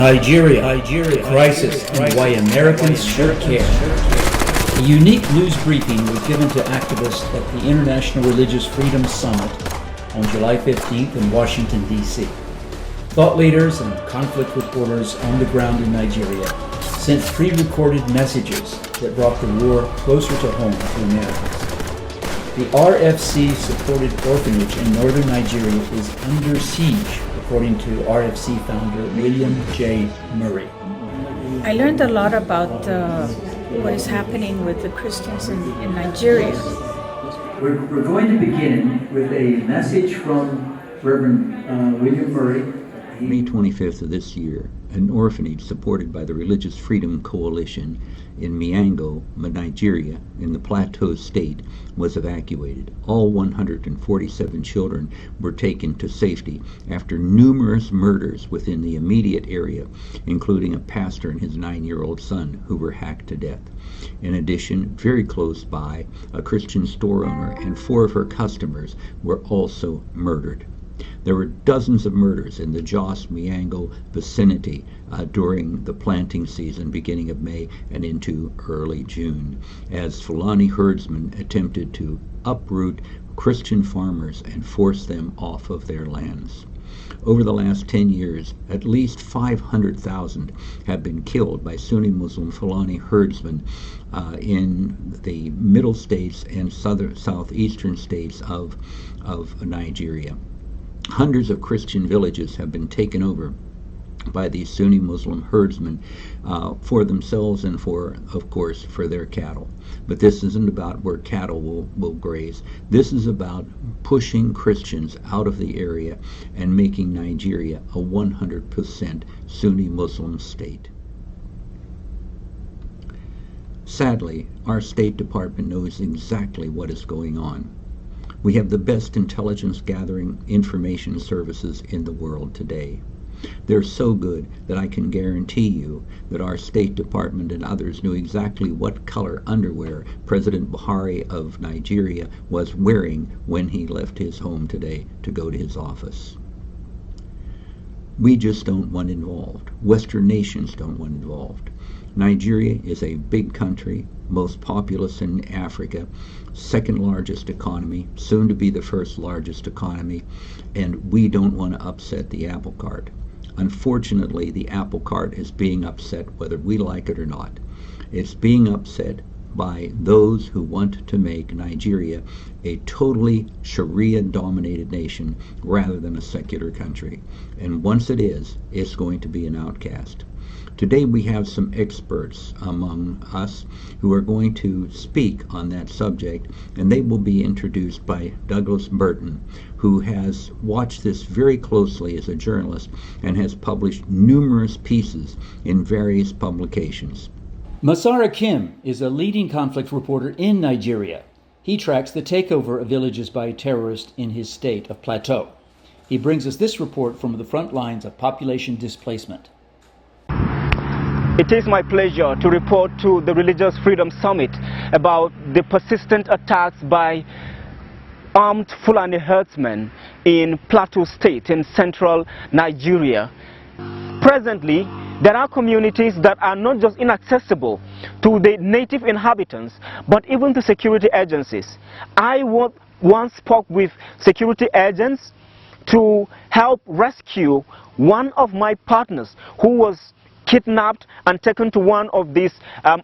Nigeria, crisis, and why Americans should care. A unique news briefing was given to activists at the International Religious Freedom Summit on July 15th in Washington, D.C. Thought leaders and conflict reporters on the ground in Nigeria sent pre-recorded messages that brought the war closer to home to Americans. The RFC-supported orphanage in northern Nigeria is under siege, according to RFC founder William J. Murray. I learned a lot about what is happening with the Christians in Nigeria. We're going to begin with a message from Reverend William Murray. May 25th of this year, an orphanage supported by the Religious Freedom Coalition in Miango, Nigeria, in the Plateau State, was evacuated. All 147 children were taken to safety after numerous murders within the immediate area, including a pastor and his 9-year-old son who were hacked to death. In addition, very close by, a Christian store owner and 4 of her customers were also murdered. There were dozens of murders in the Jos Miango vicinity during the planting season beginning of May and into early June, as Fulani herdsmen attempted to uproot Christian farmers and force them off of their lands. Over the last 10 years, at least 500,000 have been killed by Sunni Muslim Fulani herdsmen in the middle states and southeastern states of Nigeria. Hundreds of Christian villages have been taken over by these Sunni Muslim herdsmen for themselves and for, of course, for their cattle. But this isn't about where cattle will graze. This is about pushing Christians out of the area and making Nigeria a 100% Sunni Muslim state. Sadly, our State Department knows exactly what is going on. We have the best intelligence gathering information services in the world today. They're so good that I can guarantee you that our State Department and others knew exactly what color underwear President Buhari of Nigeria was wearing when he left his home today to go to his office. We just don't want involved. Western nations don't want involved. Nigeria is a big country, most populous in Africa, second largest economy, soon to be the first largest economy, and we don't want to upset the apple cart. Unfortunately, the apple cart is being upset whether we like it or not. It's being upset by those who want to make Nigeria a totally Sharia-dominated nation rather than a secular country. And once it is, it's going to be an outcast. Today we have some experts among us who are going to speak on that subject, and they will be introduced by Douglas Burton, who has watched this very closely as a journalist and has published numerous pieces in various publications. Masara Kim is a leading conflict reporter in Nigeria. He tracks the takeover of villages by terrorists in his state of Plateau. He brings us this report from the front lines of population displacement. It is my pleasure to report to the Religious Freedom Summit about the persistent attacks by armed Fulani herdsmen in Plateau State in central Nigeria. Presently, there are communities that are not just inaccessible to the native inhabitants, but even to security agencies. I once spoke with security agents to help rescue one of my partners who was kidnapped and taken to one of these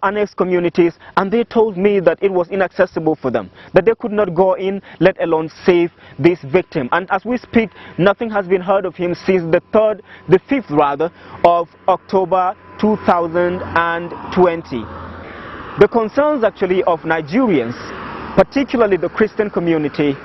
annexed communities, and they told me that it was inaccessible for them, that they could not go in, let alone save this victim. And as we speak, nothing has been heard of him since the 5th of October 2020. The concerns actually of Nigerians, particularly the Christian community,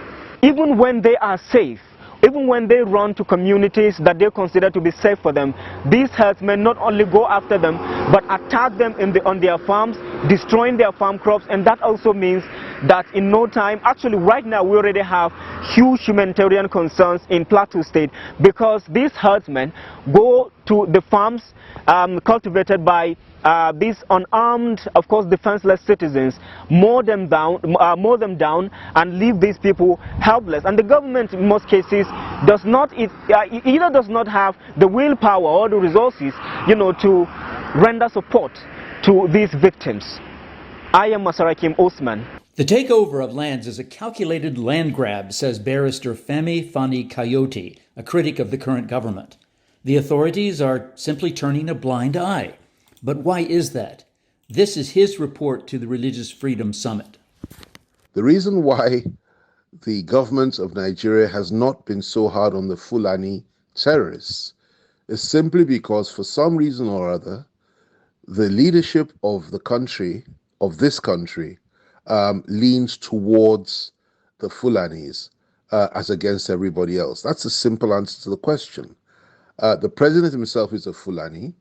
even when they are safe, even when they run to communities that they consider to be safe for them, these herdsmen not only go after them, but attack them on their farms, destroying their farm crops, and that also means that in no time, actually right now we already have huge humanitarian concerns in Plateau State, because these herdsmen go to the farms cultivated by these unarmed, of course defenseless citizens, mow them down and leave these people helpless. And the government in most cases does not, either does not have the willpower or the resources, to render support to these victims. I am Masarakim Osman. The takeover of lands is a calculated land grab, says barrister Femi Fani Coyote, a critic of the current government. The authorities are simply turning a blind eye. But why is that? This is his report to the Religious Freedom Summit. The reason why the government of Nigeria has not been so hard on the Fulani terrorists is simply because, for some reason or other, the leadership of the country, of this country, leans towards the Fulanis as against everybody else. That's a simple answer to the question. The president himself is a Fulani.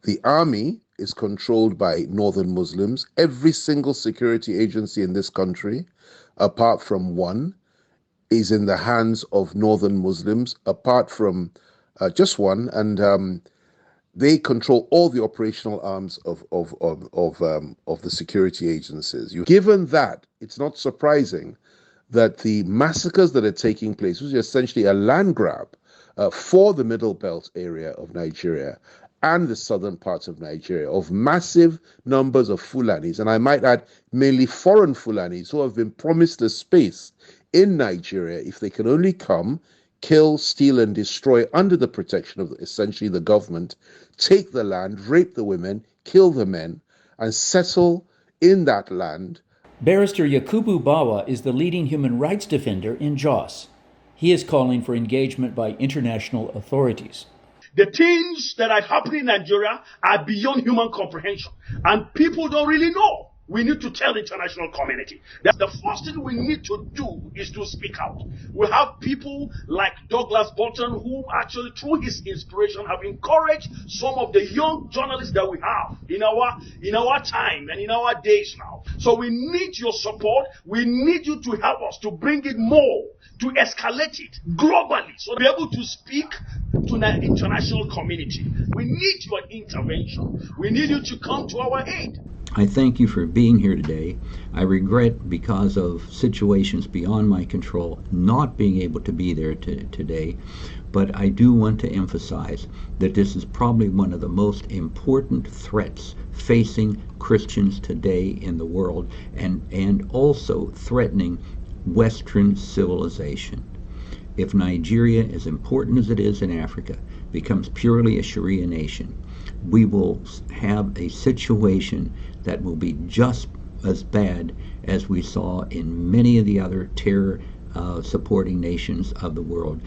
The army is controlled by Northern Muslims. Every single security agency in this country, apart from one, is in the hands of Northern Muslims, apart from just one, and they control all the operational arms of the security agencies. Given that, it's not surprising that the massacres that are taking place, which is essentially a land grab for the Middle Belt area of Nigeria and the southern parts of Nigeria, of massive numbers of Fulanis, and I might add mainly foreign Fulanis who have been promised a space in Nigeria if they can only come, kill, steal, and destroy under the protection of essentially the government, take the land, rape the women, kill the men, and settle in that land. Barrister Yakubu Bawa is the leading human rights defender in Jos. He is calling for engagement by international authorities. The things that are happening in Nigeria are beyond human comprehension, and people don't really know. We need to tell the international community. That's the first thing we need to do, is to speak out. We have people like Douglas Bolton, who actually, through his inspiration, have encouraged some of the young journalists that we have in our time and in our days now. So we need your support. We need you to help us to bring it more, to escalate it globally, so to be able to speak to the international community. We need your intervention. We need you to come to our aid. I thank you for being here today. I regret, because of situations beyond my control, not being able to be there today, but I do want to emphasize that this is probably one of the most important threats facing Christians today in the world, and also threatening Western civilization. If Nigeria, as important as it is in Africa, becomes purely a Sharia nation, we will have a situation that will be just as bad as we saw in many of the other terror supporting nations of the world.